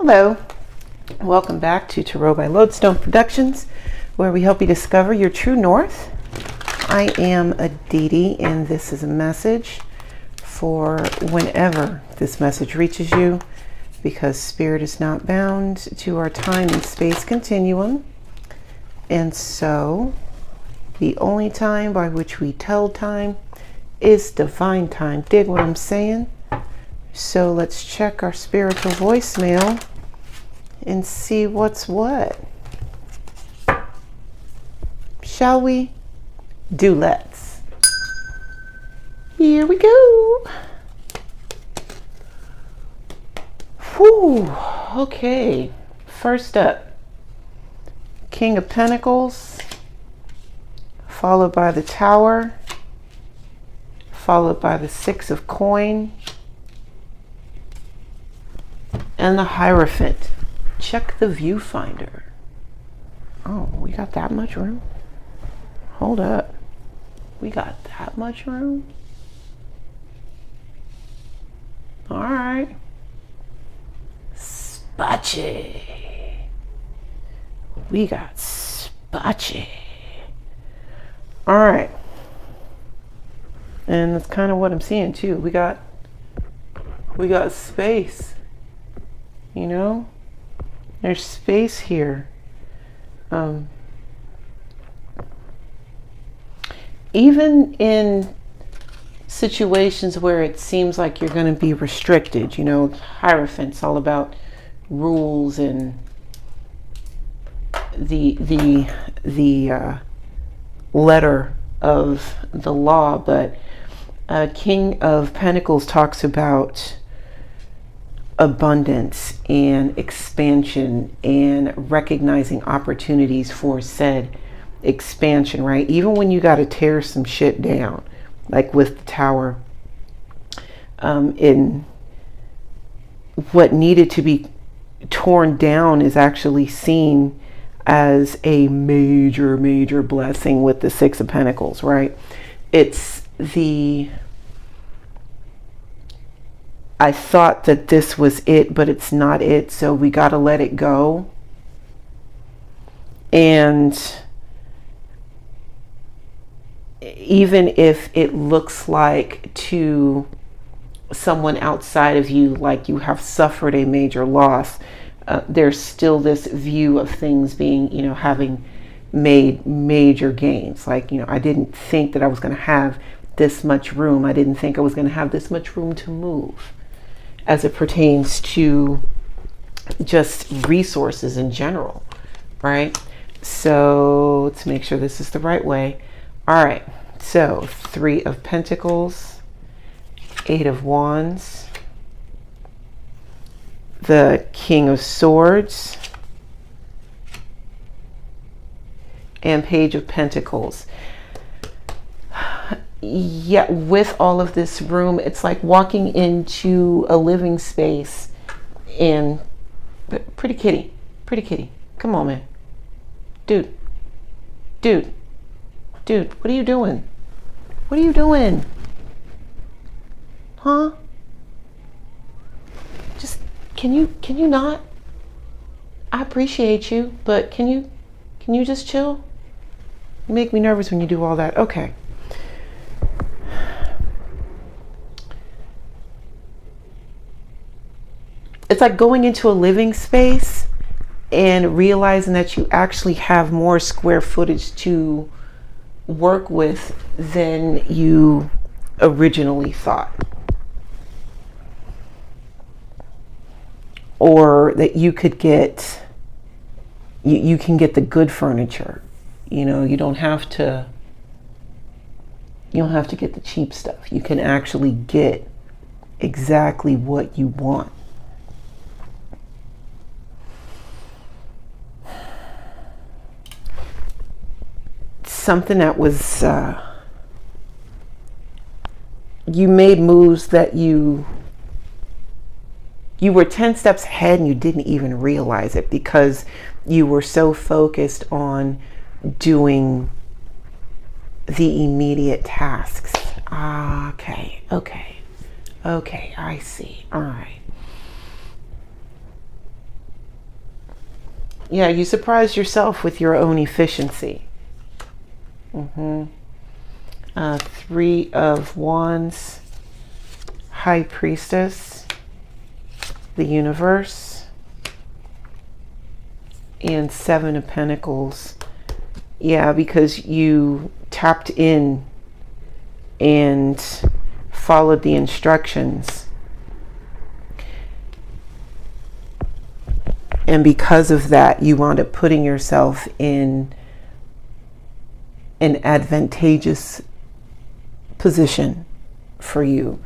Hello, welcome back to Tarot by Lodestone Productions, where we help you discover your true north. I am Aditi, and this is a message for whenever this message reaches you, because Spirit is not bound to our time and space continuum. And so the only time by which we tell time is divine time. Dig what I'm saying? So let's check our spiritual voicemail and see what's what. Shall we? Do let's. Here we go. Whew. Okay. First up, King of Pentacles, followed by the Tower, followed by the Six of Coin, and the Hierophant. Check the viewfinder. Oh, we got that much room? Hold up. We got that much room? All right. Spotchy. We got spotchy. All right. And that's kind of what I'm seeing too. We got space. You know, there's space here. Even in situations where it seems like you're going to be restricted, you know, Hierophant's all about rules and the letter of the law, but King of Pentacles talks about abundance and expansion and recognizing opportunities for said expansion, right? Even when you got to tear some shit down, like with the Tower, in what needed to be torn down is actually seen as a major blessing with the Six of Pentacles, right? It's I thought that this was it, but it's not it, so we got to let it go. And even if it looks like to someone outside of you like you have suffered a major loss, there's still this view of things being, you know, having made major gains. Like, you know, I didn't think that I was going to have this much room. I didn't think I was going to have this much room to move, as it pertains to just resources in general, right? So let's make sure this is the right way. All right, so Three of Pentacles, Eight of Wands, the King of Swords, and Page of Pentacles. Yeah, with all of this room, it's like walking into a living space. And pretty kitty, come on, man. Dude, what are you doing? Huh? Just, can you not? I appreciate you, but can you just chill? You make me nervous when you do all that. Okay. It's like going into a living space and realizing that you actually have more square footage to work with than you originally thought. Or that you could get, you can get the good furniture. You know, you don't have to get the cheap stuff. You can actually get exactly what you want. Something that was, you made moves that you were 10 steps ahead and you didn't even realize it, because you were so focused on doing the immediate tasks. Okay, I see. All right. Yeah, you surprise yourself with your own efficiency. Three of Wands, High Priestess, the Universe, and Seven of Pentacles. Yeah, because you tapped in and followed the instructions. And because of that, you wound up putting yourself in an advantageous position for you.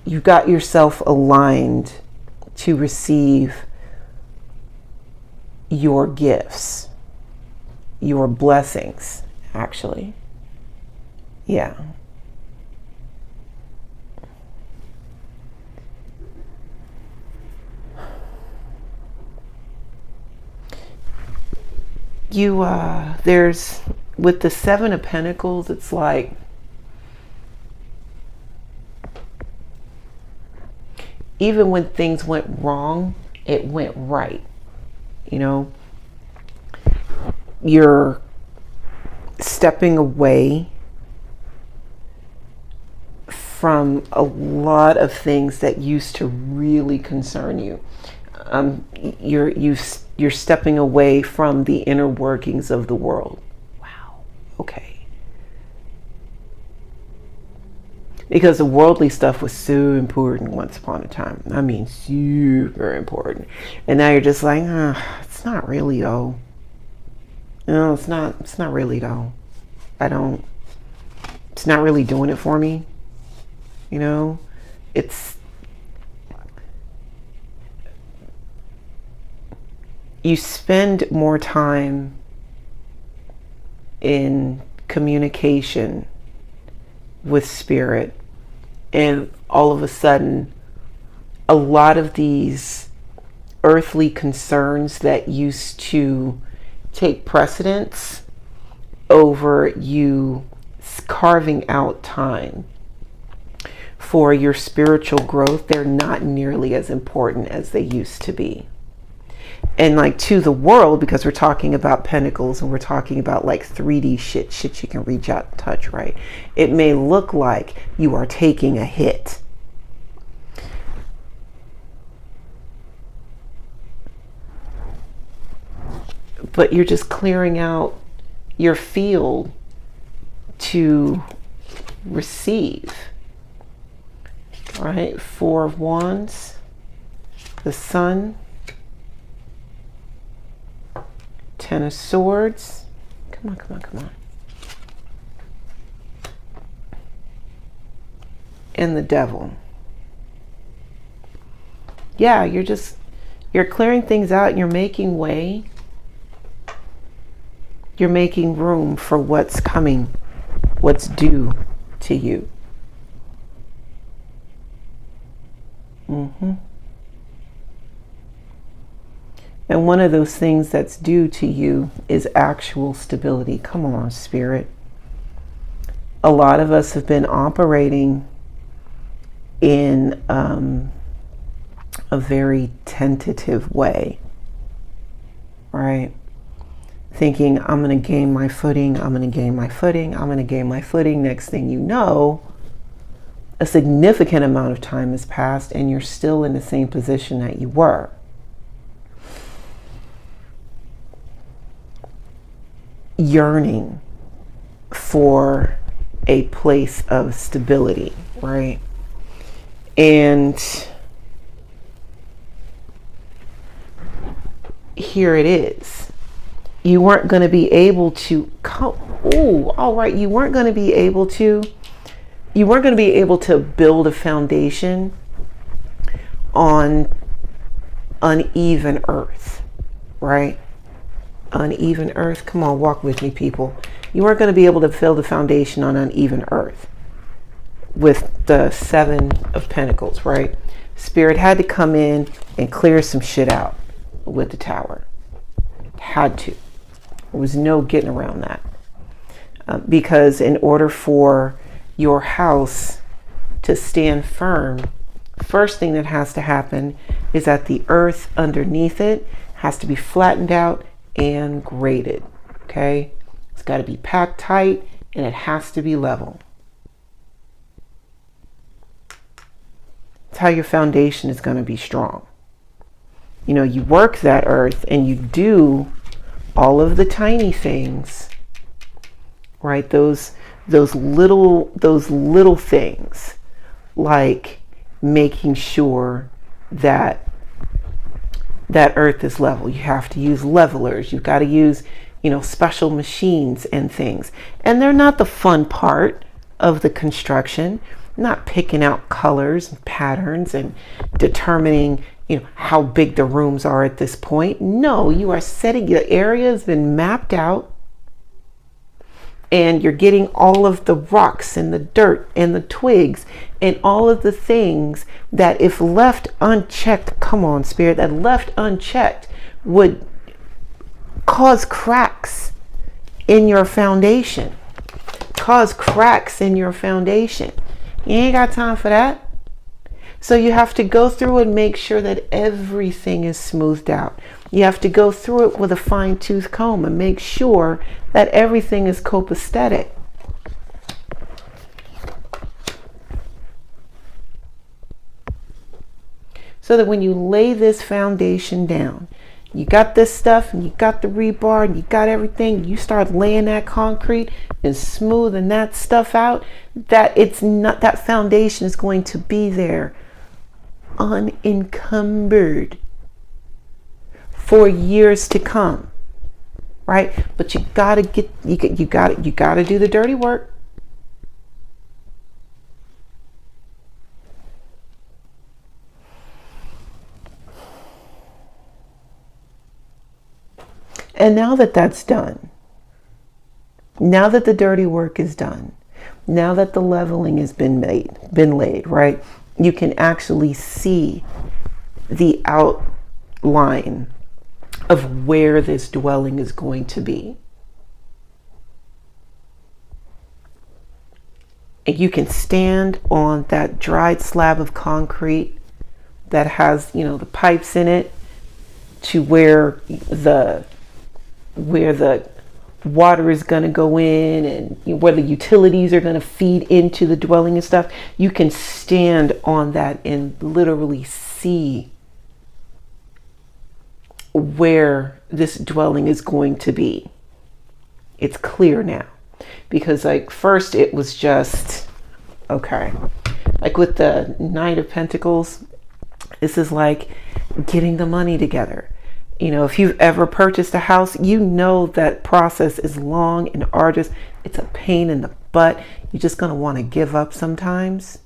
You got yourself aligned to receive your gifts, your blessings, actually. Yeah. There's, with the Seven of Pentacles, it's like, even when things went wrong, it went right. You know, you're stepping away from a lot of things that used to really concern you. You're stepping away from the inner workings of the world. Wow. Okay. Because the worldly stuff was so important once upon a time. I mean, super important. And now you're just like, it's not really though. No, it's not really though. It's not really doing it for me. You know, you spend more time in communication with spirit, and all of a sudden a lot of these earthly concerns that used to take precedence over you carving out time for your spiritual growth, they're not nearly as important as they used to be. And like, to the world, because we're talking about pentacles and we're talking about like 3D shit you can reach out and touch, right? It may look like you are taking a hit. But you're just clearing out your field to receive. All right, Four of Wands, the Sun, Ten of Swords. Come on. And the Devil. Yeah, you're clearing things out and you're making way. You're making room for what's coming, what's due to you. And one of those things that's due to you is actual stability. Come on, Spirit. A lot of us have been operating in a very tentative way, right? Thinking, I'm going to gain my footing, I'm going to gain my footing, I'm going to gain my footing. Next thing you know, a significant amount of time has passed and you're still in the same position that you were. Yearning for a place of stability, right? And here it is. You weren't going to be able to you weren't going to be able to build a foundation on uneven earth, right? Uneven earth. Come on, walk with me, people. You weren't going to be able to build a foundation on uneven earth with the Seven of Pentacles, right? Spirit had to come in and clear some shit out with the Tower. Had to. There was no getting around that. Because in order for your house to stand firm, first thing that has to happen is that the earth underneath it has to be flattened out and graded. Okay, it's got to be packed tight and it has to be level. It's how your foundation is going to be strong. You know, you work that earth and you do all of the tiny things, right? Those little things, like making sure that earth is level. You have to use levelers. You've got to use, you know, special machines and things. And they're not the fun part of the construction, not picking out colors and patterns and determining, you know, how big the rooms are at this point. No, you are setting, the area has been mapped out, and you're getting all of the rocks and the dirt and the twigs and all of the things that, if left unchecked, come on, Spirit, that left unchecked would cause cracks in your foundation. Cause cracks in your foundation. You ain't got time for that. So you have to go through and make sure that everything is smoothed out. You have to go through it with a fine-tooth comb and make sure that everything is copacetic. So that when you lay this foundation down, you got this stuff and you got the rebar and you got everything, you start laying that concrete and smoothing that stuff out, that it's not, that foundation is going to be there unencumbered for years to come, right? But you gotta get, you gotta do the dirty work. And now that that's done, now that the dirty work is done, now that the leveling has been laid, right? You can actually see the outline of where this dwelling is going to be. And you can stand on that dried slab of concrete that has, you know, the pipes in it, to where the water is going to go in, and where the utilities are going to feed into the dwelling and stuff. You can stand on that and literally see where this dwelling is going to be. It's clear now, because like first it was just okay, like with the Knight of Pentacles, this is like getting the money together. You know, if you've ever purchased a house, you know that process is long and arduous. It's a pain in the butt. You're just going to want to give up sometimes.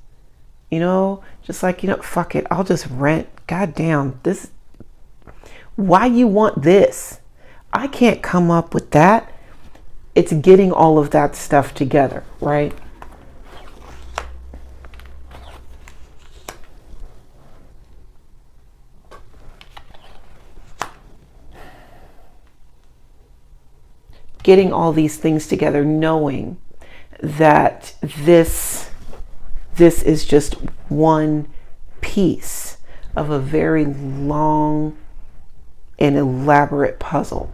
You know, just like, you know, fuck it, I'll just rent. God damn, this, why you want this? I can't come up with that. It's getting all of that stuff together, right? Getting all these things together, knowing that this is just one piece of a very long and elaborate puzzle.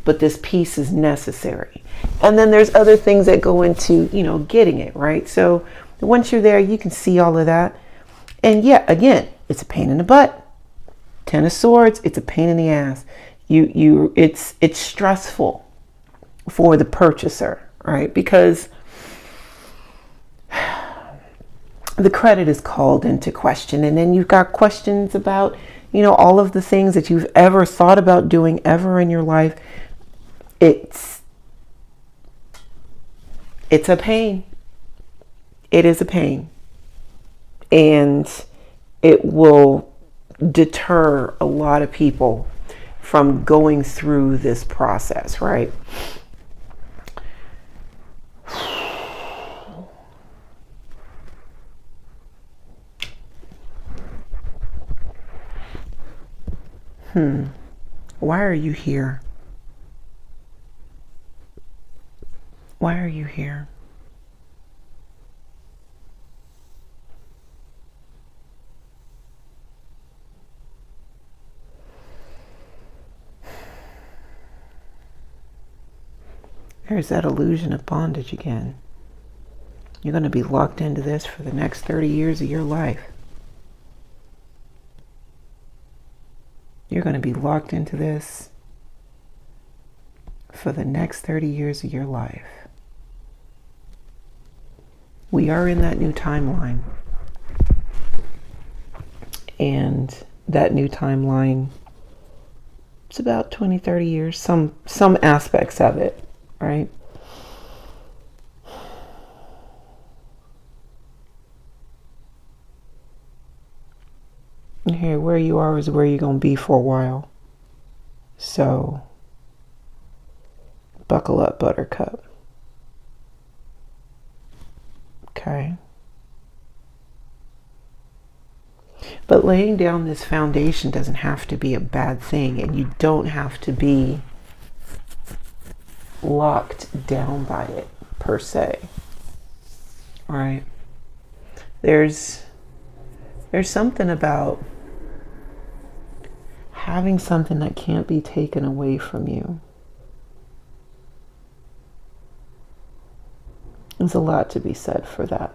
But this piece is necessary. And then there's other things that go into, you know, getting it, right? So once you're there, you can see all of that. And yeah, again, it's a pain in the butt. Ten of Swords, it's a pain in the ass. It's stressful for the purchaser, right? Because the credit is called into question, and then you've got questions about, you know, all of the things that you've ever thought about doing ever in your life. It's a pain. It is a pain, and it will deter a lot of people from going through this process, right? Why are you here? Why are you here? There's that illusion of bondage again. You're going to be locked into this for the next 30 years of your life. You're going to be locked into this for the next 30 years of your life. We are in that new timeline. And that new timeline, it's about 20, 30 years, some aspects of it, right? And here, where you are is where you're going to be for a while. So, buckle up, Buttercup. Okay. But laying down this foundation doesn't have to be a bad thing, and you don't have to be locked down by it per se. All right. There's something about having something that can't be taken away from you. There's a lot to be said for that.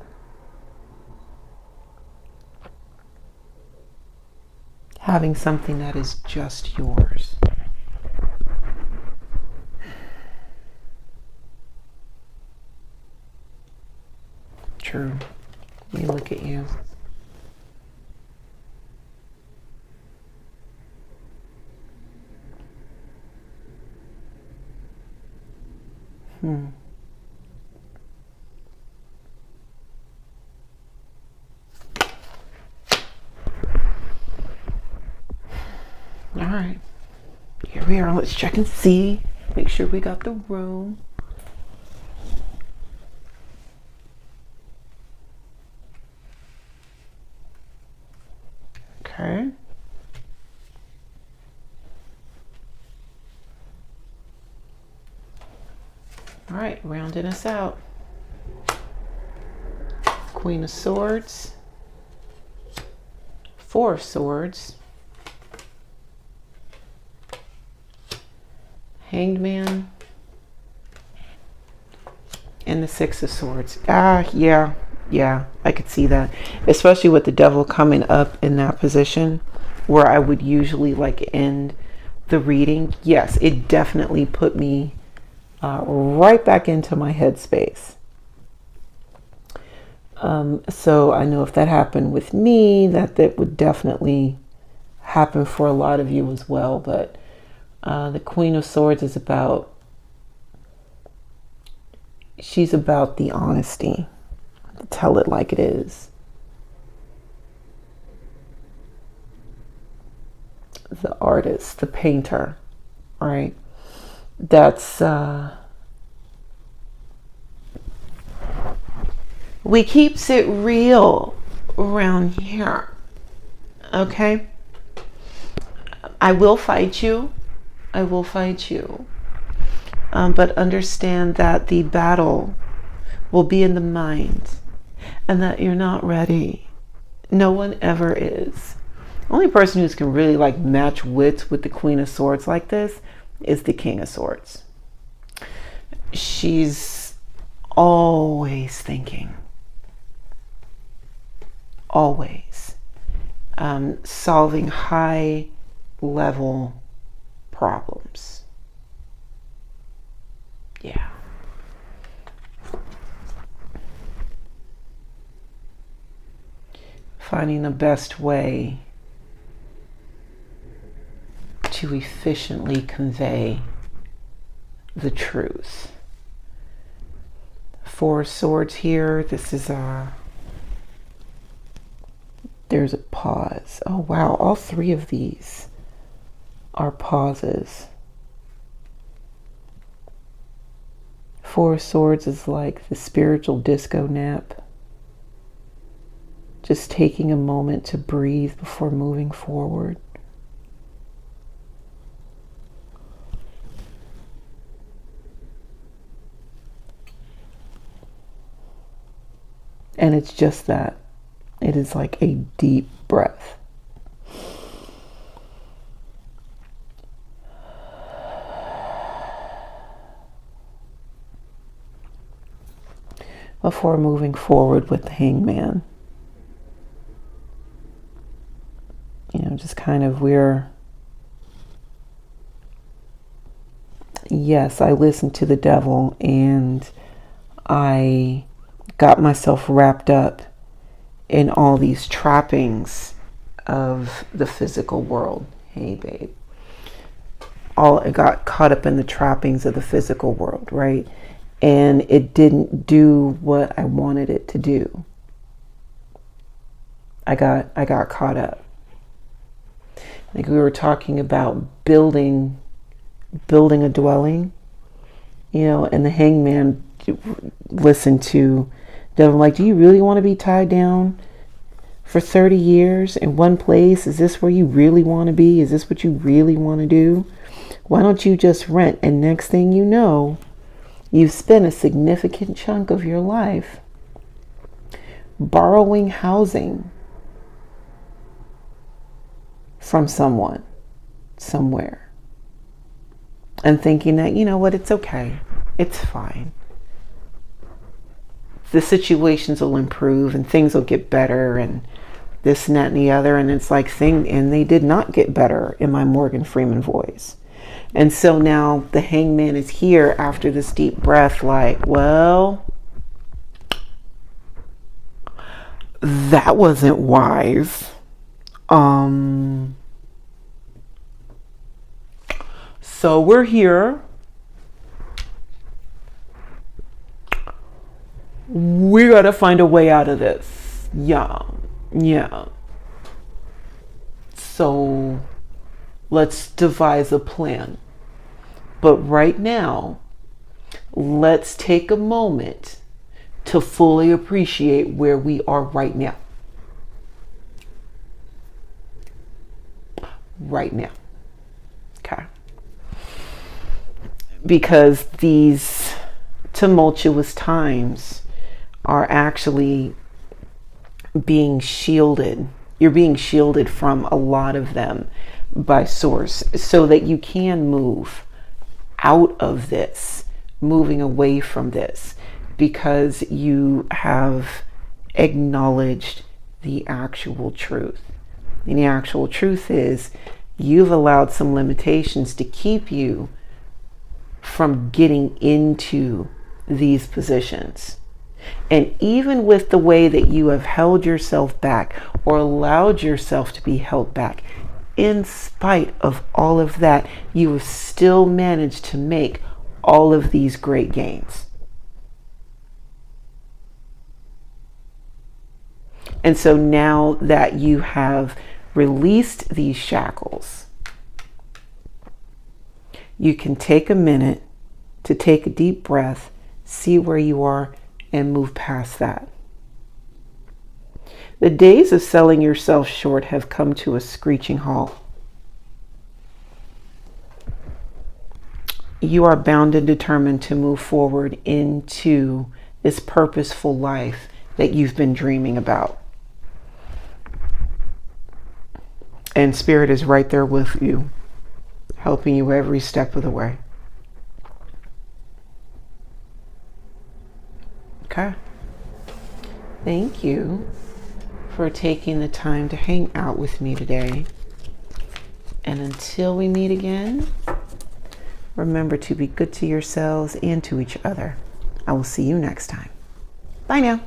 Having something that is just yours. True. Let me look at you. All right. Here we are. Let's check and see. Make sure we got the room. Okay. All right, rounding us out. Queen of Swords. Four of Swords. Hanged Man. And the Six of Swords. Yeah, I could see that. Especially with the Devil coming up in that position where I would usually like end the reading. Yes, it definitely put me right back into my headspace. So I know if that happened with me, that would definitely happen for a lot of you as well. But the Queen of Swords is she's about the honesty. Tell it like it is. The artist, the painter, right? That's we keeps it real around here. Okay? I will fight you. But understand that the battle will be in the mind and that you're not ready. No one ever is. The only person who can really like match wits with the Queen of Swords like this is the King of Swords. She's always thinking. Always. Solving high level problems. Yeah. Finding the best way to efficiently convey the truth. Four of Swords here. This is there's a pause. Oh wow, all three of these are pauses. Four of Swords is like the spiritual disco nap. Just taking a moment to breathe before moving forward. And it's just that. It is like a deep breath. before moving forward with the Hangman. Just kind of yes, I listened to the devil and I got myself wrapped up in all these trappings of the physical world. Hey, babe. I got caught up in the trappings of the physical world, right? And it didn't do what I wanted it to do. I got caught up. Like we were talking about building a dwelling, and the Hangman listened to devil like, do you really want to be tied down for 30 years in one place? Is this where you really want to be? Is this what you really want to do? Why don't you just rent? And next thing you know, you've spent a significant chunk of your life borrowing housing from someone, somewhere, and thinking that, what, it's okay. It's fine. The situations will improve and things will get better and this and that and the other. And it's like and they did not get better in my Morgan Freeman voice. And so now the Hangman is here after this deep breath, like, well, that wasn't wise. So we're here. We gotta find a way out of this. Yeah. So let's devise a plan. But right now, let's take a moment to fully appreciate where we are right now. Right now. Okay. Because these tumultuous times are actually being shielded. You're being shielded from a lot of them by Source so that you can move out of this, moving away from this, because you have acknowledged the actual truth. And the actual truth is you've allowed some limitations to keep you from getting into these positions. And even with the way that you have held yourself back or allowed yourself to be held back, in spite of all of that, you have still managed to make all of these great gains. And so now that you have released these shackles, you can take a minute to take a deep breath, see where you are, and move past that. The days of selling yourself short have come to a screeching halt. You are bound and determined to move forward into this purposeful life that you've been dreaming about. And Spirit is right there with you, helping you every step of the way. Okay. Thank you for taking the time to hang out with me today. And until we meet again, remember to be good to yourselves and to each other. I will see you next time. Bye now.